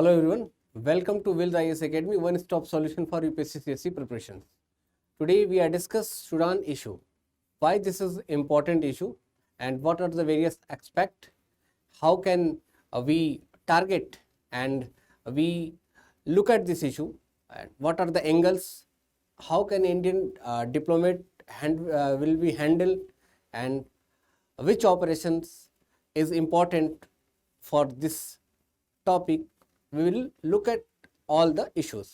Hello everyone, welcome to Wills IAS Academy, one stop solution for UPSC CSE preparation. Today we are discuss Sudan issue, why this is important issue and what are the various aspects, how can we target and we look at this issue, and what are the angles, how can Indian diplomat will be handled, and which operations is important for this topic. We will look at all the issues.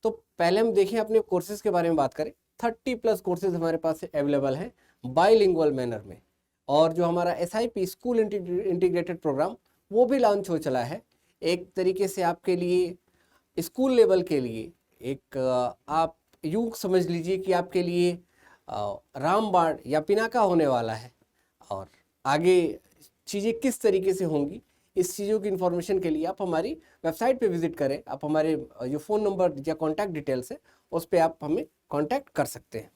तो पहले हम देखें अपने courses के बारे में बात करें। 30+ कोर्सेज हमारे पास अवेलेबल हैं बाइलिंगुअल मैनर में, और जो हमारा SIP स्कूल इंटीग्रेटेड प्रोग्राम वो भी लॉन्च हो चला है। एक तरीके से आपके लिए स्कूल लेवल के लिए एक आप यूँ समझ लीजिए कि आपके लिए रामबाण या पिनाका होने वाला है, और आगे चीज़ें किस तरीके से होंगी इस चीज़ों की इन्फॉर्मेशन के लिए आप हमारी वेबसाइट पे विजिट करें। आप हमारे जो फ़ोन नंबर या कॉन्टैक्ट डिटेल्स है उस पर आप हमें कॉन्टैक्ट कर सकते हैं।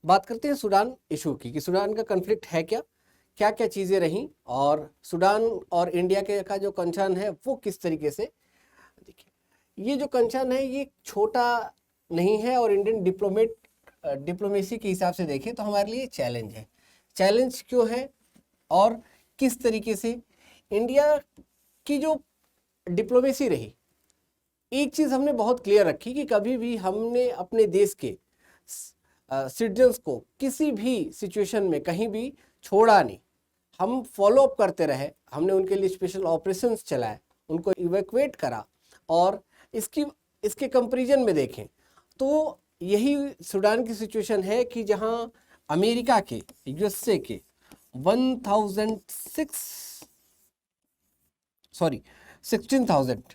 बात करते हैं सूडान इशू की कि सूडान का कन्फ्लिक्ट है क्या क्या चीज़ें रहीं, और सूडान और इंडिया के का जो कंसर्न है वो किस तरीके से। देखिए, ये जो कंसर्न है ये छोटा नहीं है, और इंडियन डिप्लोमेसी के हिसाब से देखें तो हमारे लिए चैलेंज है। चैलेंज क्यों है और किस तरीके से इंडिया की जो डिप्लोमेसी रही, एक चीज़ हमने बहुत क्लियर रखी कि कभी भी हमने अपने देश के सिटीजन्स को किसी भी सिचुएशन में कहीं भी छोड़ा नहीं। हम फॉलो अप करते रहे, हमने उनके लिए स्पेशल ऑपरेशंस चलाए, उनको इवैक्यूएट करा, और इसके कंपैरिजन में देखें तो यही सूडान की सिचुएशन है कि जहां अमेरिका के USA के 16,000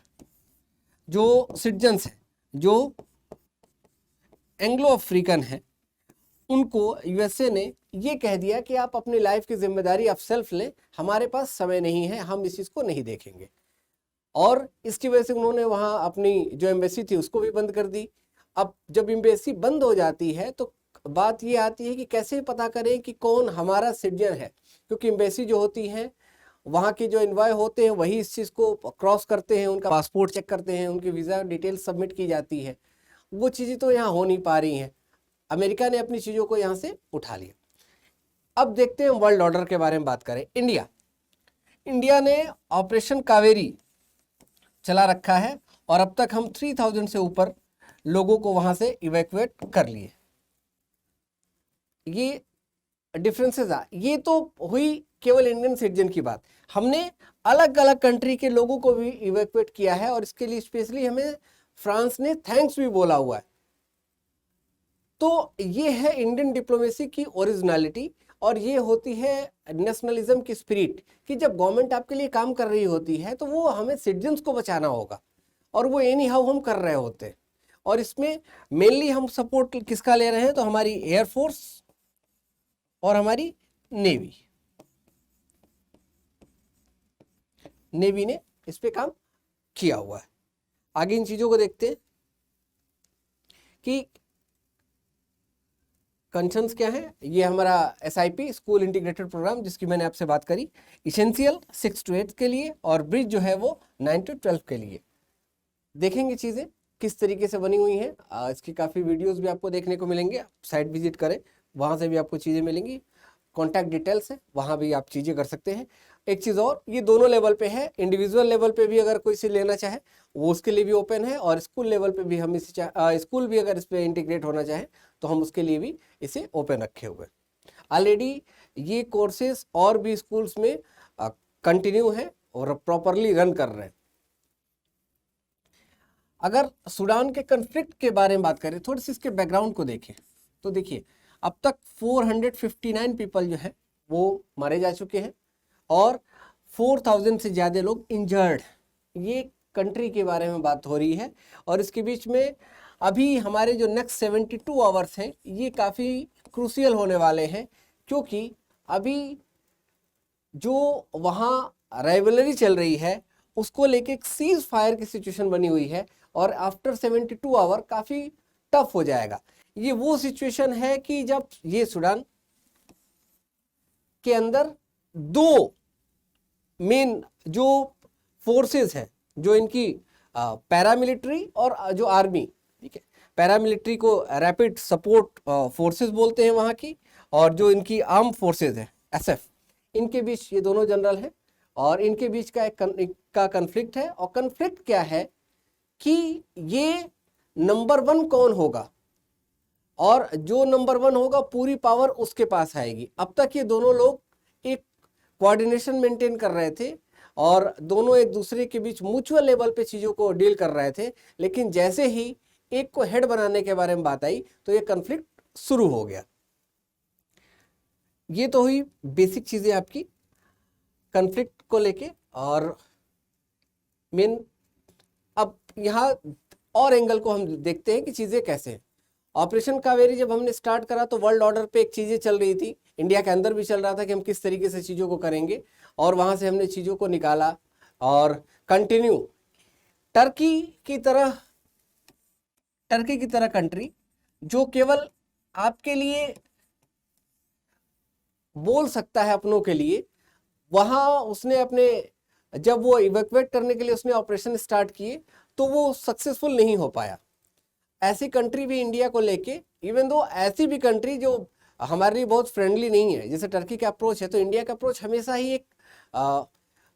जो सिटीजन्स हैं जो एंग्लो अफ्रीकन हैं, उनको USA ने ये कह दिया कि आप अपनी लाइफ की जिम्मेदारी आप सेल्फ लें, हमारे पास समय नहीं है, हम इस चीज़ को नहीं देखेंगे। और इसकी वजह से उन्होंने वहाँ अपनी जो एम्बेसी थी उसको भी बंद कर दी। अब जब एम्बेसी बंद हो जाती है तो बात ये आती है कि कैसे पता करें कि कौन हमारा सिटीजन है, क्योंकि एम्बेसी जो होती है वहाँ के जो इन्वॉय होते हैं वही इस चीज़ को क्रॉस करते हैं, उनका पासपोर्ट चेक करते हैं, उनकी वीज़ा डिटेल्स सबमिट की जाती है। वो चीज़ें तो यहाँ हो नहीं पा रही हैं। अमेरिका ने अपनी चीज़ों को यहाँ से उठा लिया। अब देखते हैं वर्ल्ड ऑर्डर के बारे में बात करें। इंडिया ने ऑपरेशन कावेरी चला रखा है, और अब तक हम 3000 से ऊपर लोगों को वहाँ से इवैक्यूएट कर लिए। ये डिफरेंसेस ये तो हुई केवल इंडियन सिटीजन की बात। हमने अलग अलग कंट्री के लोगों को भी इवैक्यूएट किया है, और इसके लिए स्पेशली हमें फ्रांस ने थैंक्स भी बोला हुआ है। तो ये है इंडियन डिप्लोमेसी की ओरिजिनलिटी, और ये होती है नेशनलिज्म की स्पिरिट कि जब गवर्नमेंट आपके लिए काम कर रही होती है तो वो हमें सिटीजन्स को बचाना होगा, और वो एनी हाउ हम कर रहे होते हैं। और इसमें मेनली हम सपोर्ट किसका ले रहे हैं, तो हमारी एयरफोर्स और हमारी नेवी ने इस पे काम किया हुआ है। आगे इन चीजों को देखते हैं कि कंसर्न्स क्या है। ये हमारा SIP स्कूल इंटीग्रेटेड प्रोग्राम जिसकी मैंने आपसे बात करी, इसेंशियल 6 to 8 के लिए, और ब्रिज जो है वो 9 to 12 के लिए। देखेंगे चीज़ें किस तरीके से बनी हुई हैं। इसकी काफ़ी वीडियोस भी आपको देखने को मिलेंगे। आप साइट विजिट करें, वहाँ से भी आपको चीज़ें मिलेंगी। कॉन्टैक्ट डिटेल्स है, वहाँ भी आप चीज़ें कर सकते हैं। एक चीज़ और, ये दोनों लेवल पे है। इंडिविजुअल लेवल पे भी अगर कोई से लेना चाहे वो उसके लिए भी ओपन है, और स्कूल लेवल पे भी हम इसे स्कूल भी अगर इस पर इंटीग्रेट होना चाहे तो हम उसके लिए भी इसे ओपन रखे हुए। ऑलरेडी ये कोर्सेज और भी स्कूल्स में कंटिन्यू है और प्रॉपरली रन कर रहे हैं। अगर सूडान के कन्फ्लिक्ट के बारे में बात करें, थोड़ी सी इसके बैकग्राउंड को देखें तो देखिए, अब तक 459 पीपल जो है वो मारे जा चुके हैं, और 4000 से ज़्यादा लोग इंजर्ड। ये कंट्री के बारे में बात हो रही है, और इसके बीच में अभी हमारे जो नेक्स्ट 72 आवर्स हैं ये काफ़ी क्रूशियल होने वाले हैं, क्योंकि अभी जो वहाँ राइवलरी चल रही है उसको लेके एक सीज फायर की सिचुएशन बनी हुई है, और आफ्टर 72 आवर काफ़ी टफ हो जाएगा। ये वो सिचुएशन है कि जब ये सूडान के अंदर दो मेन जो फोर्सेस हैं जो इनकी पैरामिलिट्री और जो आर्मी, ठीक है, पैरामिलिट्री को रैपिड सपोर्ट फोर्सेस बोलते हैं वहाँ की, और जो इनकी आर्म फोर्सेस है एसएफ, इनके बीच ये दोनों जनरल हैं और इनके बीच का एक कन्फ्लिक्ट है। और कन्फ्लिक्ट क्या है कि ये नंबर 1 कौन होगा, और जो नंबर 1 होगा पूरी पावर उसके पास आएगी। अब तक ये दोनों लोग एक कोऑर्डिनेशन मेंटेन कर रहे थे और दोनों एक दूसरे के बीच म्यूचुअल लेवल पे चीज़ों को डील कर रहे थे, लेकिन जैसे ही एक को हेड बनाने के बारे में बात आई तो ये कन्फ्लिक्ट शुरू हो गया। ये तो हुई बेसिक चीज़ें आपकी कन्फ्लिक्ट को लेके। और मेन अब यहाँ और एंगल को हम देखते हैं कि चीज़ें कैसे हैं। ऑपरेशन कावेरी जब हमने स्टार्ट करा तो वर्ल्ड ऑर्डर पे एक चीज़ें चल रही थी, इंडिया के अंदर भी चल रहा था कि हम किस तरीके से चीज़ों को करेंगे, और वहाँ से हमने चीज़ों को निकाला और कंटिन्यू टर्की की तरह कंट्री जो केवल आपके लिए बोल सकता है अपनों के लिए, वहाँ उसने अपने जब वो इवैक्यूएट करने के लिए उसने ऑपरेशन स्टार्ट किए तो वो सक्सेसफुल नहीं हो पाया। ऐसी कंट्री भी इंडिया को लेके, इवन दो ऐसी भी कंट्री जो हमारे लिए बहुत फ्रेंडली नहीं है, जैसे टर्की का अप्रोच है, तो इंडिया का अप्रोच हमेशा ही एक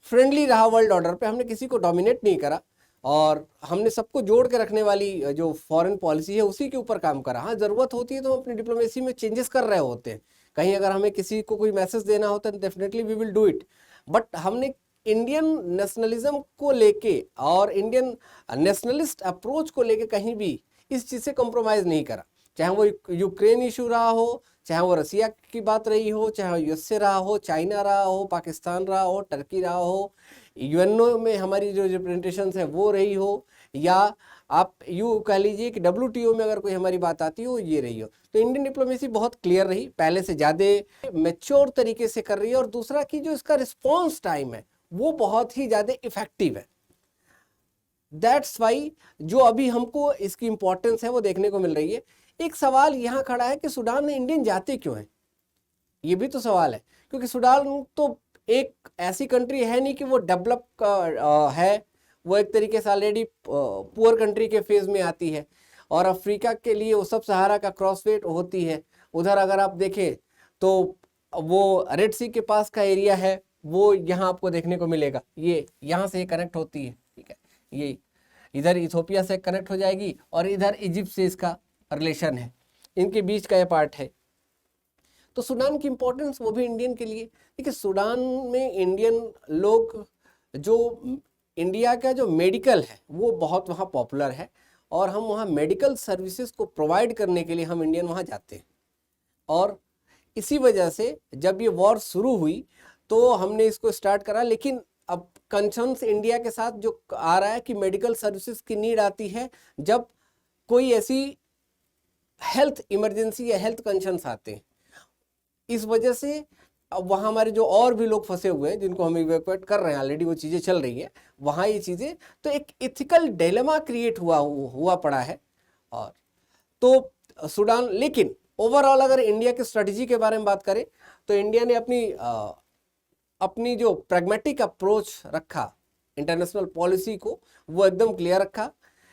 फ्रेंडली रहा वर्ल्ड ऑर्डर पे। हमने किसी को डोमिनेट नहीं करा और हमने सबको जोड़ के रखने वाली जो फॉरेन पॉलिसी है उसी के ऊपर काम करा। हाँ, ज़रूरत होती है तो हम अपनी डिप्लोमेसी में चेंजेस कर रहे होते हैं, कहीं अगर हमें किसी को कोई मैसेज देना होता है definitely we will do it, but हमने इंडियन नेशनलिज्म को लेके और इंडियन नेशनलिस्ट अप्रोच को लेके कहीं भी इस चीज़ से कॉम्प्रोमाइज़ नहीं करा। चाहे वो यूक्रेन इशू रहा हो, चाहे वो रसिया की बात रही हो, चाहे यूएसए रहा हो, चाइना रहा हो, पाकिस्तान रहा हो, टर्की रहा हो, यूएनओ में हमारी जो रिप्रेजेंटेशन है वो रही हो, या आप यूँ कह लीजिए कि WTO में अगर कोई हमारी बात आती हो ये रही हो। तो इंडियन डिप्लोमेसी बहुत क्लियर रही, पहले से ज़्यादा मैच्योर तरीके से कर रही है। और दूसरा कि जो इसका रिस्पॉन्स टाइम है वो बहुत ही ज़्यादा इफेक्टिव है। दैट्स वाई जो अभी हमको इसकी इंपॉर्टेंस है वो देखने को मिल रही है। एक सवाल यहाँ खड़ा है कि सूडान में इंडियन जाते क्यों हैं, ये भी तो सवाल है, क्योंकि सूडान तो एक ऐसी कंट्री है नहीं कि वो डेवलप है, वो एक तरीके से ऑलरेडी पुअर कंट्री के फेज में आती है, और अफ्रीका के लिए वो सब सहारा का क्रॉसवेट होती है। उधर अगर आप देखें तो वो रेड सी के पास का एरिया है, वो यहाँ आपको देखने को मिलेगा, ये यहाँ से कनेक्ट होती है, ठीक है, ये इधर इथोपिया से कनेक्ट हो जाएगी और इधर इजिप्ट से इसका रिलेशन है, इनके बीच का ये पार्ट है। तो सूडान की इंपॉर्टेंस वो भी इंडियन के लिए, देखिए सूडान में इंडियन लोग, जो इंडिया का जो मेडिकल है वो बहुत वहाँ पॉपुलर है, और हम वहाँ मेडिकल सर्विसेज को प्रोवाइड करने के लिए हम इंडियन वहाँ जाते हैं। और इसी वजह से जब ये वॉर शुरू हुई तो हमने इसको स्टार्ट करा, लेकिन अब कंसर्न्स इंडिया के साथ जो आ रहा है कि मेडिकल सर्विसेज की नीड आती है जब कोई ऐसी हेल्थ इमरजेंसी या हेल्थ कंसर्न्स आते हैं। इस वजह से अब वहाँ हमारे जो और भी लोग फंसे हुए हैं जिनको हम इवैक्यूएट कर रहे हैं, ऑलरेडी वो चीज़ें चल रही है वहाँ ये चीज़ें, तो एक इथिकल डिलेमा क्रिएट हुआ पड़ा है। और तो सूडान, लेकिन ओवरऑल अगर इंडिया की स्ट्रेटजी के बारे में बात करें तो इंडिया ने अपनी जो प्रैग्मेटिक अप्रोच रखा इंटरनेशनल पॉलिसी को, वो एकदम क्लियर रखा,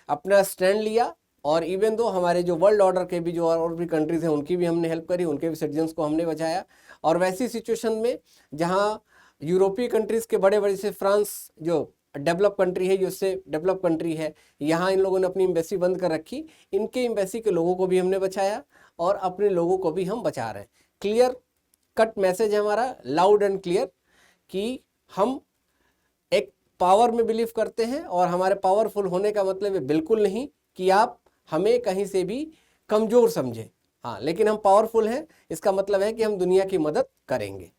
अपना स्टैंड लिया। और इवन दो हमारे जो वर्ल्ड ऑर्डर के भी जो और भी कंट्रीज हैं उनकी भी हमने हेल्प करी, उनके भी सिटीजन्स को हमने बचाया। और वैसी सिचुएशन में जहाँ यूरोपीय कंट्रीज़ के बड़े बड़े से फ्रांस जो डेवलप कंट्री है, यूएसए डेवलप कंट्री है, यहाँ इन लोगों ने अपनी एम्बेसी बंद कर रखी, इनके एम्बेसी के लोगों को भी हमने बचाया और अपने लोगों को भी हम बचा रहे हैं। क्लियर कट मैसेज है हमारा, लाउड एंड क्लियर, कि हम एक पावर में बिलीव करते हैं और हमारे पावरफुल होने का मतलब है बिल्कुल नहीं कि आप हमें कहीं से भी कमज़ोर समझें, हाँ, लेकिन हम पावरफुल हैं, इसका मतलब है कि हम दुनिया की मदद करेंगे।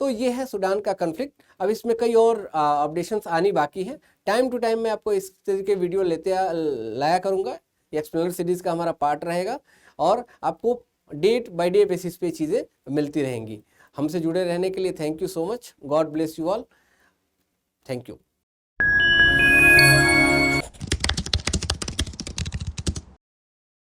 तो ये है सूडान का कन्फ्लिक्ट। अब इसमें कई और अपडेशंस आनी बाकी हैं, टाइम टू टाइम मैं आपको इस तरह के वीडियो लाया करूँगा, ये एक्सप्लेनर सीरीज़ का हमारा पार्ट रहेगा और आपको डेट बाय डे बेसिस पे चीज़ें मिलती रहेंगी। हमसे जुड़े रहने के लिए thank you so much, God bless you all, thank you.